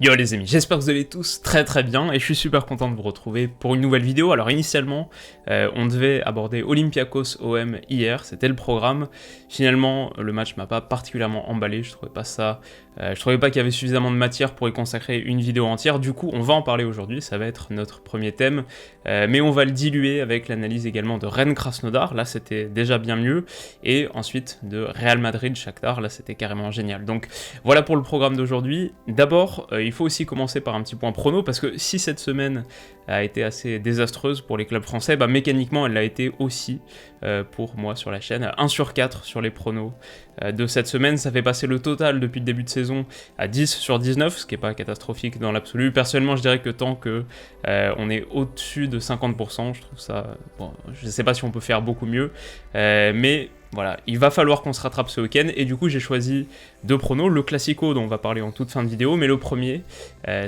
Yo les amis, j'espère que vous allez tous très bien et je suis super content de vous retrouver pour une nouvelle vidéo. Alors initialement, on devait aborder Olympiakos OM hier, c'était le programme. Finalement, le match m'a pas particulièrement emballé, je trouvais pas qu'il y avait suffisamment de matière pour y consacrer une vidéo entière. Du coup, on va en parler aujourd'hui, ça va être notre premier thème, mais on va le diluer avec l'analyse également de Rennes-Krasnodar, là c'était déjà bien mieux, et ensuite de Real Madrid-Shakhtar, là c'était carrément génial. Donc voilà pour le programme d'aujourd'hui. D'abord, il faut aussi commencer par un petit point prono, parce que si cette semaine a été assez désastreuse pour les clubs français, bah mécaniquement elle l'a été aussi pour moi sur la chaîne. 1 sur 4 sur les pronos de cette semaine, ça fait passer le total depuis le début de saison à 10 sur 19, ce qui n'est pas catastrophique dans l'absolu. Personnellement, je dirais que tant que on est au-dessus de 50%, je trouve ça... Bon, je ne sais pas si on peut faire beaucoup mieux, mais... Voilà, il va falloir qu'on se rattrape ce week-end, et du coup j'ai choisi deux pronos, le Classico dont on va parler en toute fin de vidéo, mais le premier,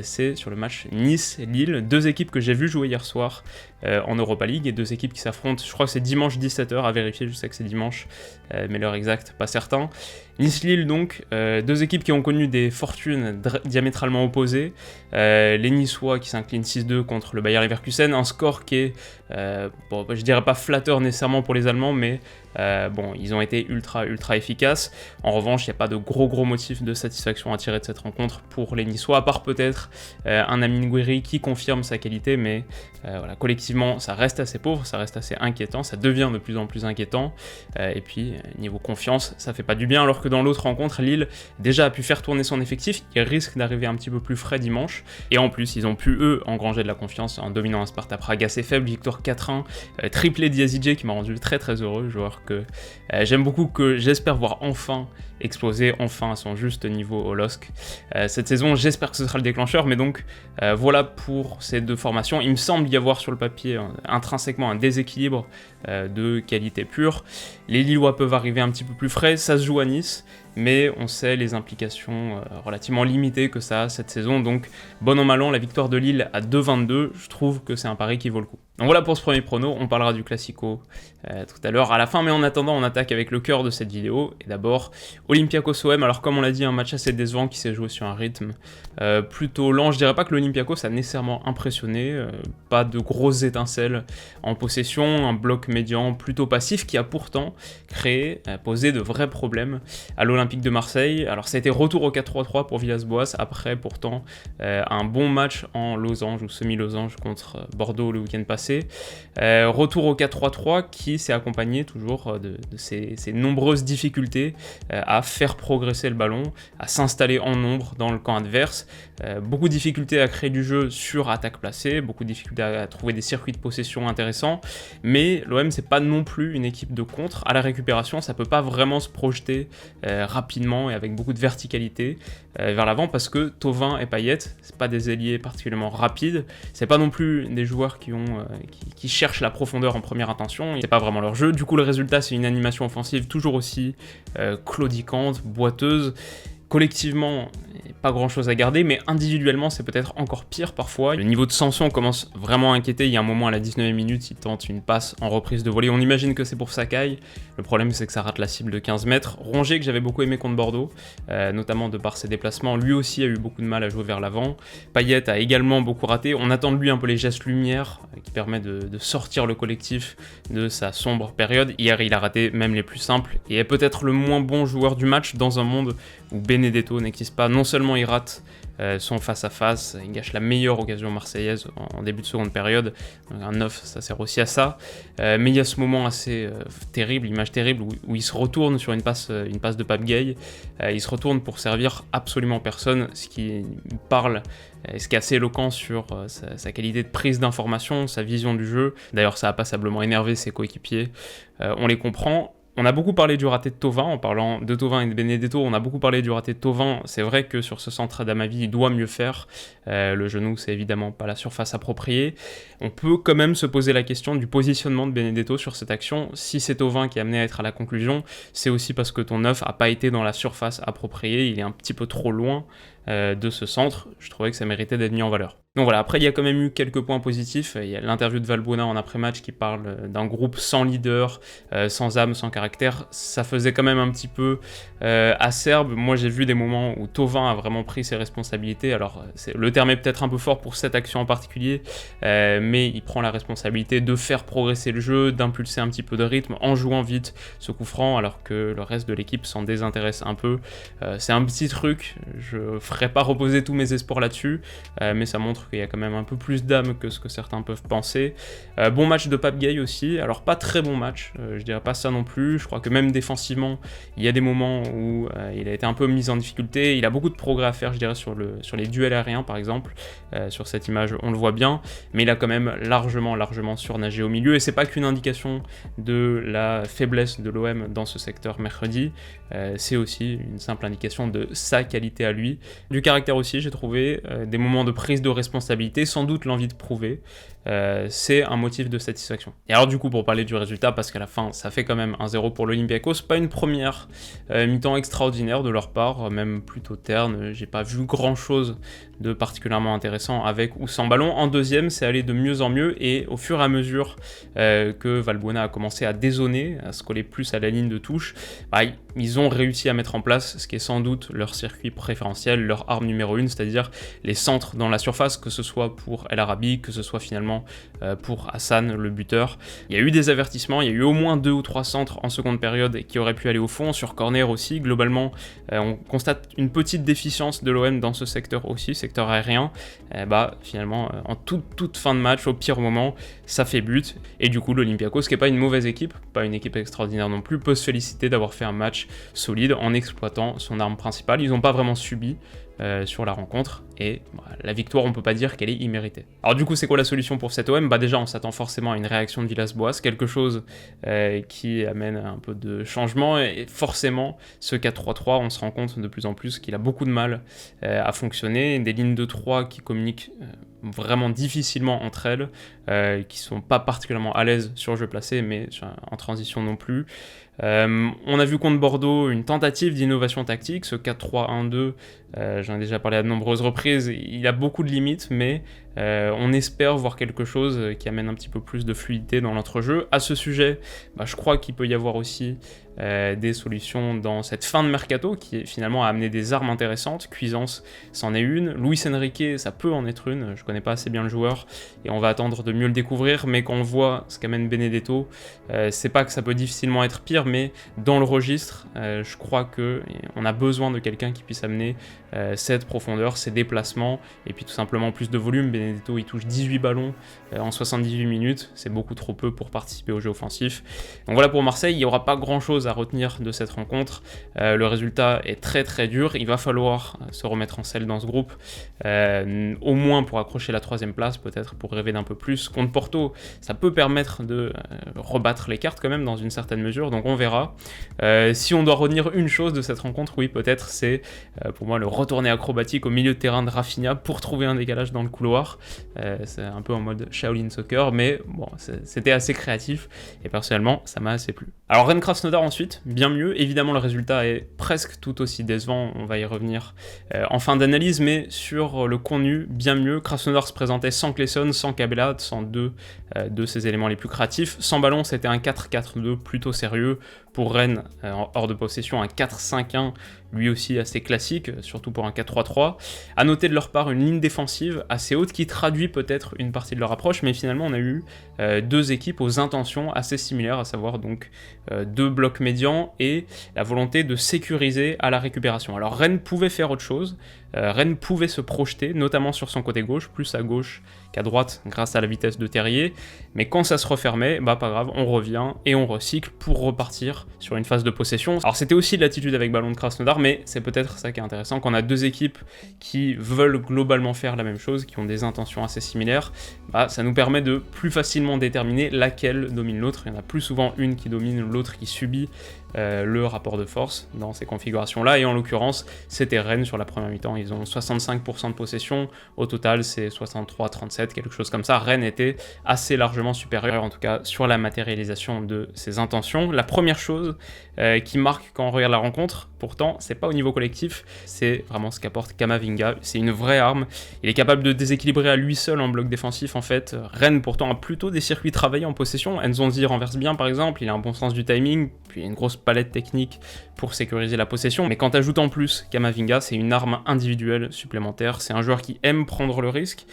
c'est sur le match Nice-Lille, deux équipes que j'ai vues jouer hier soir en Europa League, et deux équipes qui s'affrontent, je crois que c'est dimanche 17h, à vérifier, je sais que c'est dimanche, mais l'heure exacte, pas certain. Nice-Lille donc, deux équipes qui ont connu des fortunes diamétralement opposées, les Niçois qui s'inclinent 6-2 contre le Bayer Leverkusen, un score qui est, bon, je dirais pas flatteur nécessairement pour les Allemands, mais bon, ils ont été ultra efficaces. En revanche, il n'y a pas de gros motifs de satisfaction à tirer de cette rencontre pour les Niçois, à part peut-être un Amine Gouiri qui confirme sa qualité, mais voilà, collectivement, ça reste assez pauvre, ça reste assez inquiétant, ça devient de plus en plus inquiétant, et puis niveau confiance, ça fait pas du bien, alors que dans l'autre rencontre, Lille déjà a pu faire tourner son effectif, il risque d'arriver un petit peu plus frais dimanche, et en plus, ils ont pu, eux, engranger de la confiance en dominant un Sparta Prague assez faible, victoire 4-1, triplé d'Iazidje qui m'a rendu très heureux, joueur que j'aime beaucoup, que j'espère voir enfin exploser, enfin à son juste niveau au LOSC cette saison. J'espère que ce sera le déclencheur, mais donc voilà pour ces deux formations. Il me semble y avoir sur le papier intrinsèquement un déséquilibre de qualité pure. Les Lillois peuvent arriver un petit peu plus frais, ça se joue à Nice, mais on sait les implications relativement limitées que ça a cette saison, donc bon an mal an, la victoire de Lille à 2,22, je trouve que c'est un pari qui vaut le coup. Donc voilà pour ce premier prono, on parlera du Classico tout à l'heure à la fin, mais en attendant on attaque avec le cœur de cette vidéo, et d'abord Olympiakos OM. Alors comme on l'a dit, un match assez décevant qui s'est joué sur un rythme plutôt lent. Je dirais pas que l'Olympiakos a nécessairement impressionné, pas de grosses étincelles en possession, un bloc médian plutôt passif qui a pourtant créé, posé de vrais problèmes à l'Olympique de Marseille. Alors ça a été retour au 4-3-3 pour Villas-Boas, après pourtant un bon match en losange ou semi-losange contre Bordeaux le week-end passé. Retour au 4-3-3 qui s'est accompagné toujours de ces nombreuses difficultés à faire progresser le ballon, à s'installer en nombre dans le camp adverse, beaucoup de difficultés à créer du jeu sur attaque placée, beaucoup de difficultés à trouver des circuits de possession intéressants, mais l'OM c'est pas non plus une équipe de contre. À la récupération, ça peut pas vraiment se projeter rapidement et avec beaucoup de verticalité vers l'avant, parce que Thauvin et Payet, c'est pas des ailiers particulièrement rapides, c'est pas non plus des joueurs qui cherchent la profondeur en première intention, c'est pas vraiment leur jeu. Du coup le résultat c'est une animation offensive toujours aussi claudiquante, boiteuse. Collectivement, pas grand chose à garder, mais individuellement c'est peut-être encore pire parfois. Le niveau de Sanson commence vraiment à inquiéter. Il y a un moment à la 19e minute, il tente une passe en reprise de volée, on imagine que c'est pour Sakai, le problème c'est que ça rate la cible de 15 mètres. Rongier, que j'avais beaucoup aimé contre Bordeaux, notamment de par ses déplacements, lui aussi a eu beaucoup de mal à jouer vers l'avant. Payet a également beaucoup raté, on attend de lui un peu les gestes lumière qui permettent de sortir le collectif de sa sombre période. Hier il a raté même les plus simples, et est peut-être le moins bon joueur du match dans un monde où Benedetto n'existe pas. Non seulement il rate son face-à-face, il gâche la meilleure occasion marseillaise en début de seconde période, donc un 9 ça sert aussi à ça, mais il y a ce moment assez terrible, image terrible, où il se retourne sur une passe de Pape Gueye, il se retourne pour servir absolument personne, ce qui parle, ce qui est assez éloquent sur sa qualité de prise d'information, sa vision du jeu. D'ailleurs ça a passablement énervé ses coéquipiers, on les comprend. On a beaucoup parlé du raté de Thauvin, en parlant de Thauvin et de Benedetto, on a beaucoup parlé du raté de Thauvin. C'est vrai que sur ce centre d'Amavi, il doit mieux faire. Le genou, c'est évidemment pas la surface appropriée. On peut quand même se poser la question du positionnement de Benedetto sur cette action. Si c'est Thauvin qui est amené à être à la conclusion, c'est aussi parce que ton 9 a pas été dans la surface appropriée, il est un petit peu trop loin de ce centre, je trouvais que ça méritait d'être mis en valeur. Donc voilà, après il y a quand même eu quelques points positifs, il y a l'interview de Valbuena en après-match qui parle d'un groupe sans leader, sans âme, sans caractère, ça faisait quand même un petit peu acerbe. Moi j'ai vu des moments où Thauvin a vraiment pris ses responsabilités, alors le terme est peut-être un peu fort pour cette action en particulier, mais il prend la responsabilité de faire progresser le jeu, d'impulser un petit peu de rythme en jouant vite ce coup franc, alors que le reste de l'équipe s'en désintéresse un peu. C'est un petit truc, je ferai pas reposer tous mes espoirs là-dessus, mais ça montre qu'il y a quand même un peu plus d'âme que ce que certains peuvent penser. Bon match de Pape Gueye aussi, alors pas très bon match, je dirais pas ça non plus, je crois que même défensivement, il y a des moments où il a été un peu mis en difficulté, il a beaucoup de progrès à faire, je dirais, sur les duels aériens par exemple, sur cette image on le voit bien, mais il a quand même largement surnagé au milieu, et c'est pas qu'une indication de la faiblesse de l'OM dans ce secteur mercredi, c'est aussi une simple indication de sa qualité à lui, du caractère aussi j'ai trouvé, des moments de prise de responsabilité, sans doute l'envie de prouver, c'est un motif de satisfaction. Et alors du coup pour parler du résultat, parce qu'à la fin ça fait quand même 1-0 pour l'Olympiakos, pas une première mi-temps extraordinaire de leur part, même plutôt terne, j'ai pas vu grand chose de particulièrement intéressant avec ou sans ballon. En deuxième c'est allé de mieux en mieux, et au fur et à mesure que Valbuena a commencé à dézoner, à se coller plus à la ligne de touche, ils ont réussi à mettre en place ce qui est sans doute leur circuit préférentiel, leur arme numéro 1, c'est-à-dire les centres dans la surface, que ce soit pour El Arabi, que ce soit finalement pour Hassan, le buteur. Il y a eu des avertissements, il y a eu au moins 2 ou 3 centres en seconde période qui auraient pu aller au fond, sur corner aussi. Globalement, on constate une petite déficience de l'OM dans ce secteur aussi, secteur aérien. Finalement, en toute fin de match, au pire moment, ça fait but. Et du coup, l'Olympiakos, qui n'est pas une mauvaise équipe, pas une équipe extraordinaire non plus, peut se féliciter d'avoir fait un match solide en exploitant son arme principale. Ils n'ont pas vraiment subi sur la rencontre, et la victoire on peut pas dire qu'elle est imméritée. Alors du coup c'est quoi la solution pour cet OM ? Déjà on s'attend forcément à une réaction de Villas-Boas, quelque chose qui amène un peu de changement, et forcément ce 4-3-3 on se rend compte de plus en plus qu'il a beaucoup de mal à fonctionner, des lignes de 3 qui communiquent vraiment difficilement entre elles, qui sont pas particulièrement à l'aise sur le jeu placé, mais en transition non plus. On a vu contre Bordeaux une tentative d'innovation tactique, ce 4-3-1-2, j'en ai déjà parlé à de nombreuses reprises, il a beaucoup de limites, mais on espère voir quelque chose qui amène un petit peu plus de fluidité dans l'entrejeu. À ce sujet, je crois qu'il peut y avoir aussi des solutions dans cette fin de mercato qui finalement a amené des armes intéressantes. Cuisance c'en est une, Luis Enrique ça peut en être une, je connais pas assez bien le joueur et on va attendre de mieux le découvrir, mais quand on voit ce qu'amène Benedetto, c'est pas que ça peut difficilement être pire, mais dans le registre, je crois qu'on a besoin de quelqu'un qui puisse amener cette profondeur, ces déplacements, et puis tout simplement plus de volume. Benedetto il touche 18 ballons en 78 minutes, c'est beaucoup trop peu pour participer au jeu offensif. Donc voilà, pour Marseille, il n'y aura pas grand chose à retenir de cette rencontre, le résultat est très dur, il va falloir se remettre en selle dans ce groupe, au moins pour accrocher la 3ème place, peut-être pour rêver d'un peu plus. Contre Porto, ça peut permettre de rebattre les cartes quand même dans une certaine mesure, donc on verra. Si on doit retenir une chose de cette rencontre, oui peut-être, c'est pour moi le retourné acrobatique au milieu de terrain de Rafinha pour trouver un décalage dans le couloir. C'est un peu en mode Shaolin Soccer, mais bon, c'était assez créatif et personnellement ça m'a assez plu. Alors Rennes Krasnodar ensuite, bien mieux, évidemment le résultat est presque tout aussi décevant, on va y revenir en fin d'analyse, mais sur le contenu, bien mieux. Krasnodar se présentait sans Klesson, sans Kabela, sans deux de ses éléments les plus créatifs. Sans ballon, c'était un 4-4-2 plutôt sérieux. Pour Rennes, hors de possession, un 4-5-1, lui aussi assez classique, surtout pour un 4-3-3. À noter de leur part une ligne défensive assez haute qui traduit peut-être une partie de leur approche, mais finalement on a eu deux équipes aux intentions assez similaires, à savoir donc deux blocs médians et la volonté de sécuriser à la récupération. Alors Rennes pouvait faire autre chose, Rennes pouvait se projeter, notamment sur son côté gauche, plus à gauche qu'à droite grâce à la vitesse de Terrier, mais quand ça se refermait, pas grave, on revient et on recycle pour repartir sur une phase de possession. Alors c'était aussi de l'attitude avec ballon de Krasnodar, mais c'est peut-être ça qui est intéressant, quand on a deux équipes qui veulent globalement faire la même chose, qui ont des intentions assez similaires, ça nous permet de plus facilement déterminer laquelle domine l'autre. Il y en a plus souvent une qui domine, l'autre qui subit le rapport de force dans ces configurations-là, et en l'occurrence, c'était Rennes sur la première mi-temps, ils ont 65% de possession, au total c'est 63-37, quelque chose comme ça. Rennes était assez largement supérieur, en tout cas sur la matérialisation de ses intentions. La première chose qui marque quand on regarde la rencontre, pourtant, c'est pas au niveau collectif, c'est vraiment ce qu'apporte Camavinga, c'est une vraie arme, il est capable de déséquilibrer à lui seul en bloc défensif en fait. Rennes pourtant a plutôt des circuits travaillés en possession, Nzonzi renverse bien par exemple, il a un bon sens du timing, puis il a une grosse palette technique pour sécuriser la possession, mais quand tu ajoutes en plus Camavinga, c'est une arme individuelle supplémentaire, c'est un joueur qui aime prendre le risque,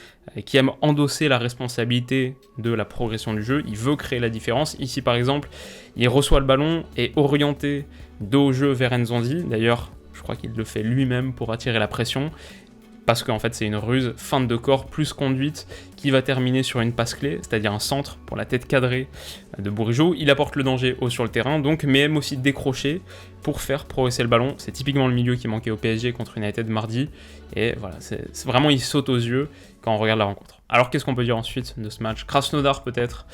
qui aime endosser la responsabilité de la progression du jeu, il veut créer la différence. Ici par exemple, il reçoit le ballon et orienté dos au jeu vers Nzonzi, d'ailleurs je crois qu'il le fait lui-même pour attirer la pression, parce qu'en fait c'est une ruse, feinte de corps plus conduite, qui va terminer sur une passe clé, c'est-à-dire un centre pour la tête cadrée de Bourigeaud. Il apporte le danger haut sur le terrain, donc, mais aime aussi décrocher pour faire progresser le ballon. C'est typiquement le milieu qui manquait au PSG contre United mardi, et voilà, c'est vraiment, il saute aux yeux quand on regarde la rencontre. Alors qu'est-ce qu'on peut dire ensuite de ce match? Krasnodar peut-être,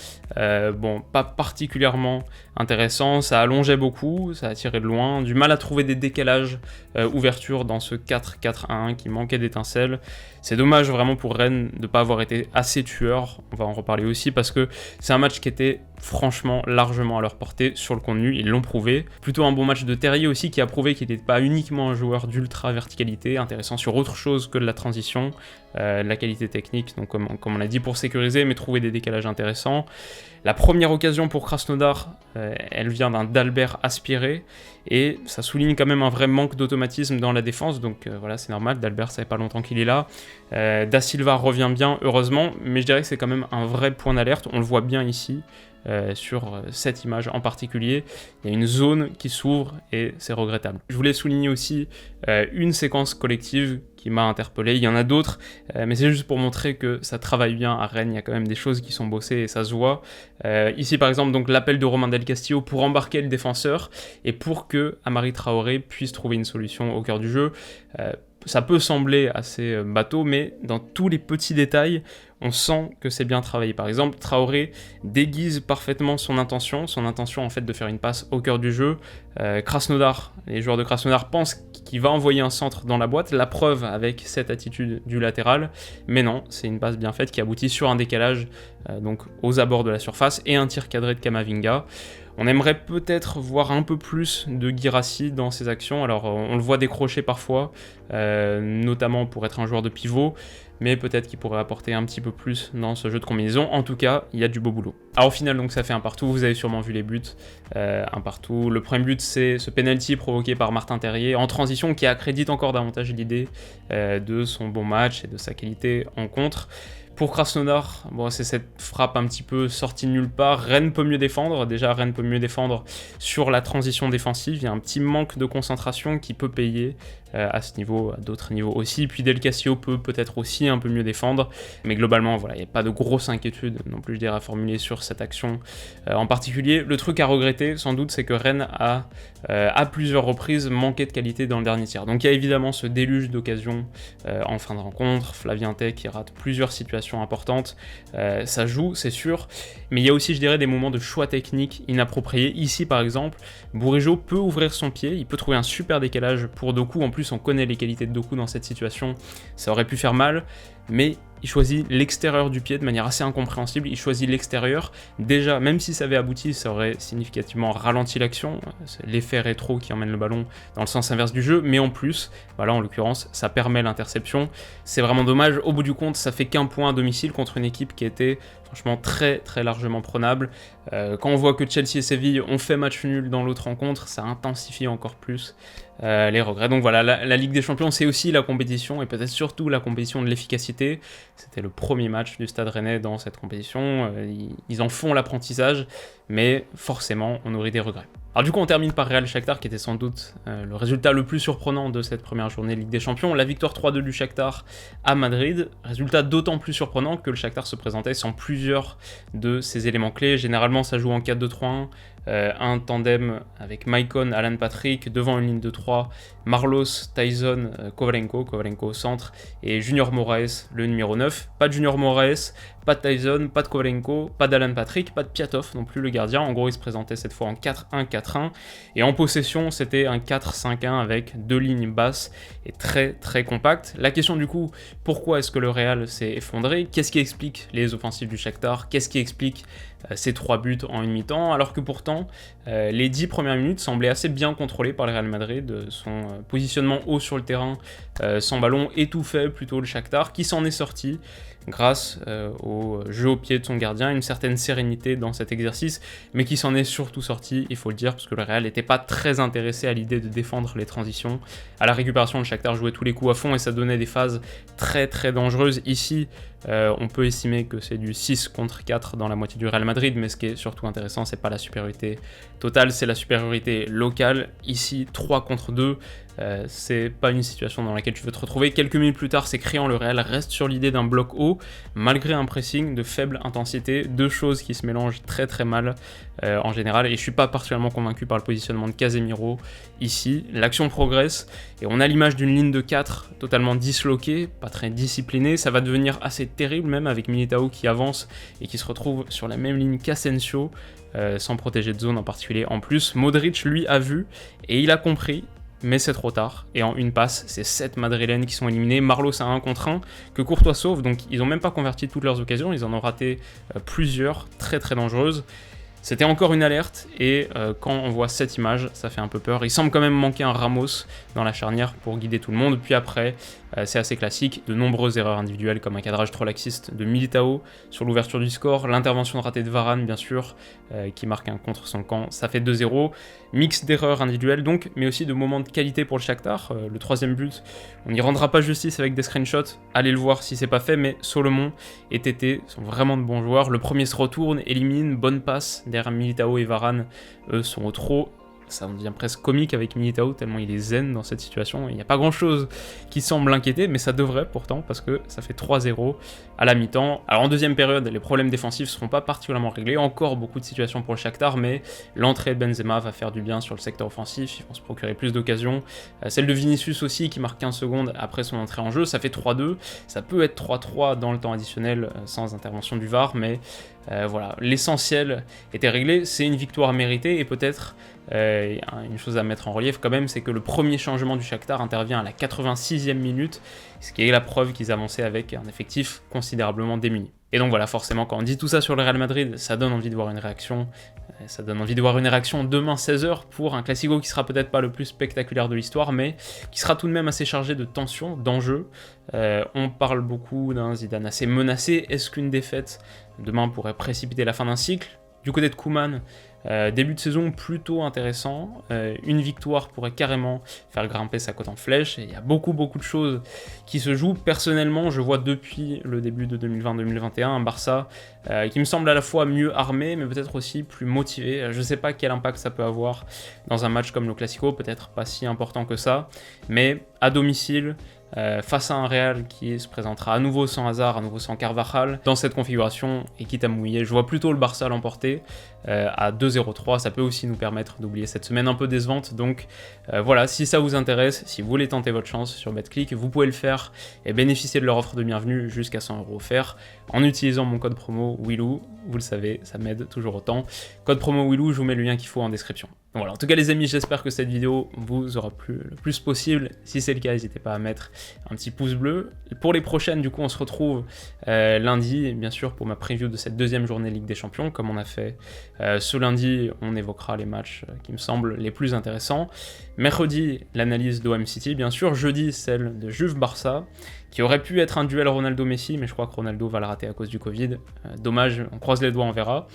bon, pas particulièrement intéressant, ça allongeait beaucoup, ça a tiré de loin, du mal à trouver des décalages ouverture dans ce 4-4-1 qui manquait d'étincelles. C'est dommage vraiment pour Rennes de ne pas avoir été assez tueur, on va en reparler aussi, parce que c'est un match qui était franchement largement à leur portée sur le contenu, ils l'ont prouvé. Plutôt un bon match de Terrier aussi, qui a prouvé qu'il n'était pas uniquement un joueur d'ultra verticalité, intéressant sur autre chose que de la transition, de la qualité technique, donc comme on l'a dit, pour sécuriser, mais trouver des décalages intéressants. La première occasion pour Krasnodar, elle vient d'un d'Albert aspiré, et ça souligne quand même un vrai manque d'automatisme dans la défense, donc voilà, c'est normal, d'Albert, ça fait pas longtemps qu'il est là. Da Silva revient bien, heureusement, mais je dirais que c'est quand même un vrai point d'alerte, on le voit bien ici, sur cette image en particulier, il y a une zone qui s'ouvre et c'est regrettable. Je voulais souligner aussi une séquence collective qui m'a interpellé, il y en a d'autres, mais c'est juste pour montrer que ça travaille bien à Rennes, il y a quand même des choses qui sont bossées et ça se voit. Ici par exemple, donc l'appel de Romain Del Castillo pour embarquer le défenseur et pour que Amari Traoré puisse trouver une solution au cœur du jeu. Ça peut sembler assez bateau, mais dans tous les petits détails, on sent que c'est bien travaillé. Par exemple, Traoré déguise parfaitement son intention en fait de faire une passe au cœur du jeu. Krasnodar, les joueurs de Krasnodar pensent qu'il va envoyer un centre dans la boîte, la preuve avec cette attitude du latéral, mais non, c'est une passe bien faite qui aboutit sur un décalage donc aux abords de la surface et un tir cadré de Camavinga. On aimerait peut-être voir un peu plus de Guirassy dans ses actions, alors on le voit décrocher parfois, notamment pour être un joueur de pivot, mais peut-être qu'il pourrait apporter un petit peu plus dans ce jeu de combinaison. En tout cas, il y a du beau boulot. Alors au final, donc ça fait un partout, vous avez sûrement vu les buts, un partout. Le premier but, c'est ce penalty provoqué par Martin Terrier en transition qui accrédite encore davantage l'idée de son bon match et de sa qualité en contre. Pour Krasnodar, bon, c'est cette frappe un petit peu sortie de nulle part. Rennes peut mieux défendre. Déjà, Rennes peut mieux défendre sur la transition défensive. Il y a un petit manque de concentration qui peut payer à ce niveau, à d'autres niveaux aussi. Puis Del Castillo peut peut-être aussi un peu mieux défendre. Mais globalement, voilà, il n'y a pas de grosse inquiétude non plus, je dirais, à formuler sur cette action en particulier. Le truc à regretter, sans doute, c'est que Rennes a à plusieurs reprises manqué de qualité dans le dernier tiers. Donc il y a évidemment ce déluge d'occasions en fin de rencontre. Flavien Tay qui rate plusieurs situations importantes. Ça joue, c'est sûr. Mais il y a aussi, je dirais, des moments de choix techniques inappropriés. Ici, par exemple, Bourigeaud peut ouvrir son pied. Il peut trouver un super décalage pour Doku. En plus, on connaît les qualités de Doku dans cette situation. Ça aurait pu faire mal. Mais il choisit l'extérieur du pied de manière assez incompréhensible, il choisit l'extérieur. Déjà, même si ça avait abouti, ça aurait significativement ralenti l'action, c'est l'effet rétro qui emmène le ballon dans le sens inverse du jeu, mais en plus, voilà, en l'occurrence, ça permet l'interception. C'est vraiment dommage, au bout du compte, ça fait qu'un point à domicile contre une équipe qui était franchement très très largement prenable. Quand on voit que Chelsea et Séville ont fait match nul dans l'autre rencontre, ça intensifie encore plus les regrets. Donc voilà, la Ligue des Champions, c'est aussi la compétition, et peut-être surtout la compétition de l'efficacité. C'était le premier match du Stade Rennais dans cette compétition, ils en font l'apprentissage, mais forcément, on nourrit des regrets. Alors du coup, on termine par Real Shakhtar, qui était sans doute le résultat le plus surprenant de cette première journée Ligue des Champions. La victoire 3-2 du Shakhtar à Madrid, résultat d'autant plus surprenant que le Shakhtar se présentait sans plusieurs de ses éléments clés. Généralement, ça joue en 4-2-3-1, un tandem avec Maicon, Alan Patrick, devant une ligne de 3, Marlos, Tyson, Kovalenko au centre, et Junior Moraes, le numéro 9. Pas de Junior Moraes, pas de Tyson, pas de Kovalenko, pas d'Alan Patrick, pas de Piatov non plus le gardien. En gros, il se présentait cette fois en 4-1-4-1. Et en possession, c'était un 4-5-1 avec 2 lignes basses et très très compact. La question du coup, pourquoi est-ce que le Real s'est effondré? Qu'est-ce qui explique les offensives du Shakhtar? Qu'est-ce qui explique ces 3 buts en une mi-temps? Alors que pourtant, les 10 premières minutes semblaient assez bien contrôlées par le Real Madrid. Son positionnement haut sur le terrain, sans ballon, étouffait plutôt le Shakhtar, qui s'en est sorti grâce au jeu au pied de son gardien, une certaine sérénité dans cet exercice, mais qui s'en est surtout sorti, il faut le dire, parce que le Real n'était pas très intéressé à l'idée de défendre les transitions. À la récupération, le Shakhtar jouait tous les coups à fond et ça donnait des phases très très dangereuses. Ici, on peut estimer que c'est du 6 contre 4 dans la moitié du Real Madrid, mais ce qui est surtout intéressant, c'est pas la supériorité totale, c'est la supériorité locale. Ici, 3 contre 2, c'est pas une situation dans laquelle tu veux te retrouver. Quelques minutes plus tard, c'est criant, le Real reste sur l'idée d'un bloc haut, malgré un pressing de faible intensité, deux choses qui se mélangent très très mal en général, et je suis pas particulièrement convaincu par le positionnement de Casemiro ici. L'action progresse, et on a l'image d'une ligne de 4 totalement disloquée, pas très disciplinée, ça va devenir assez terrible même avec Militao qui avance et qui se retrouve sur la même ligne qu'Asensio, sans protéger de zone en particulier. En plus, Modric lui a vu, et il a compris, mais c'est trop tard, et en une passe, c'est 7 Madrilènes qui sont éliminés. Marlos a 1 contre 1, que Courtois sauve, donc ils n'ont même pas converti toutes leurs occasions, ils en ont raté plusieurs, très très dangereuses. C'était encore une alerte, et quand on voit cette image, ça fait un peu peur. Il semble quand même manquer un Ramos dans la charnière pour guider tout le monde, puis après, c'est assez classique, de nombreuses erreurs individuelles, comme un cadrage trop laxiste de Militao sur l'ouverture du score, l'intervention ratée de Varane, bien sûr, qui marque un contre son camp, ça fait 2-0. Mix d'erreurs individuelles donc, mais aussi de moments de qualité pour le Shakhtar. Le troisième but, on n'y rendra pas justice avec des screenshots, allez le voir si c'est pas fait, mais Solomon et Tété sont vraiment de bons joueurs. Le premier se retourne, élimine, bonne passe derrière Militao et Varane, eux sont au trop. Ça devient presque comique avec Militao, tellement il est zen dans cette situation. Il n'y a pas grand chose qui semble l'inquiéter, mais ça devrait pourtant, parce que ça fait 3-0 à la mi-temps. Alors en deuxième période, les problèmes défensifs ne seront pas particulièrement réglés. Encore beaucoup de situations pour le Shakhtar, mais l'entrée de Benzema va faire du bien sur le secteur offensif. Ils vont se procurer plus d'occasions. Celle de Vinicius aussi, qui marque 15 secondes après son entrée en jeu. Ça fait 3-2. Ça peut être 3-3 dans le temps additionnel sans intervention du VAR, mais voilà, l'essentiel était réglé. C'est une victoire méritée et peut-être une chose à mettre en relief quand même, c'est que le premier changement du Shakhtar intervient à la 86e minute, ce qui est la preuve qu'ils avançaient avec un effectif considérablement démuni. Et donc voilà, forcément, quand on dit tout ça sur le Real Madrid, ça donne envie de voir une réaction. Ça donne envie de voir une réaction demain 16h pour un Classico qui sera peut-être pas le plus spectaculaire de l'histoire, mais qui sera tout de même assez chargé de tension, d'enjeux. On parle beaucoup d'un Zidane assez menacé. Est-ce qu'une défaite demain pourrait précipiter la fin d'un cycle? Du côté de Koeman, début de saison plutôt intéressant, une victoire pourrait carrément faire grimper sa cote en flèche, et il y a beaucoup de choses qui se jouent. Personnellement, je vois depuis le début de 2020-2021 un Barça qui me semble à la fois mieux armé, mais peut-être aussi plus motivé. Je ne sais pas quel impact ça peut avoir dans un match comme le Classico, peut-être pas si important que ça, mais à domicile, face à un Real qui se présentera à nouveau sans Hazard, à nouveau sans Carvajal, dans cette configuration, et quitte à mouiller, je vois plutôt le Barça l'emporter à 2-0-3, ça peut aussi nous permettre d'oublier cette semaine un peu décevante, donc voilà, si ça vous intéresse, si vous voulez tenter votre chance sur BetClick, vous pouvez le faire et bénéficier de leur offre de bienvenue jusqu'à 100 € offert en utilisant mon code promo WILOU, vous le savez, ça m'aide toujours autant. Code promo WILOU, je vous mets le lien qu'il faut en description. Donc voilà, en tout cas les amis, j'espère que cette vidéo vous aura plu le plus possible. Si c'est le cas, n'hésitez pas à mettre un petit pouce bleu. Pour les prochaines, du coup, on se retrouve lundi, bien sûr, pour ma preview de cette deuxième journée Ligue des Champions. Comme on a fait ce lundi, on évoquera les matchs qui me semblent les plus intéressants. Mercredi, l'analyse d'OM City, bien sûr. Jeudi, celle de Juve-Barça, qui aurait pu être un duel Ronaldo-Messi, mais je crois que Ronaldo va le rater à cause du Covid. Dommage, on croise les doigts, on verra.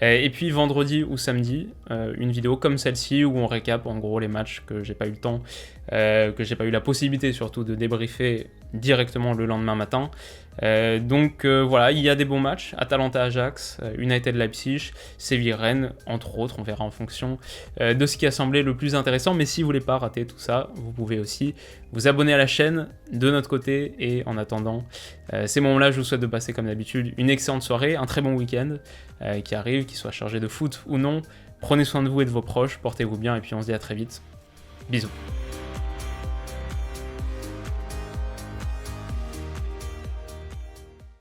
Et puis vendredi ou samedi, une vidéo comme celle-ci où on récap en gros les matchs que j'ai pas eu le temps, que j'ai pas eu la possibilité surtout de débriefer directement le lendemain matin. Donc voilà, il y a des bons matchs, Atalanta-Ajax, United-Leipzig, Séville-Rennes, entre autres, on verra en fonction de ce qui a semblé le plus intéressant, mais si vous voulez pas rater tout ça, vous pouvez aussi vous abonner à la chaîne de notre côté, et en attendant ces moments-là, je vous souhaite de passer comme d'habitude une excellente soirée, un très bon week-end qui arrive, qu'il soit chargé de foot ou non. Prenez soin de vous et de vos proches, portez-vous bien, et puis on se dit à très vite. Bisous.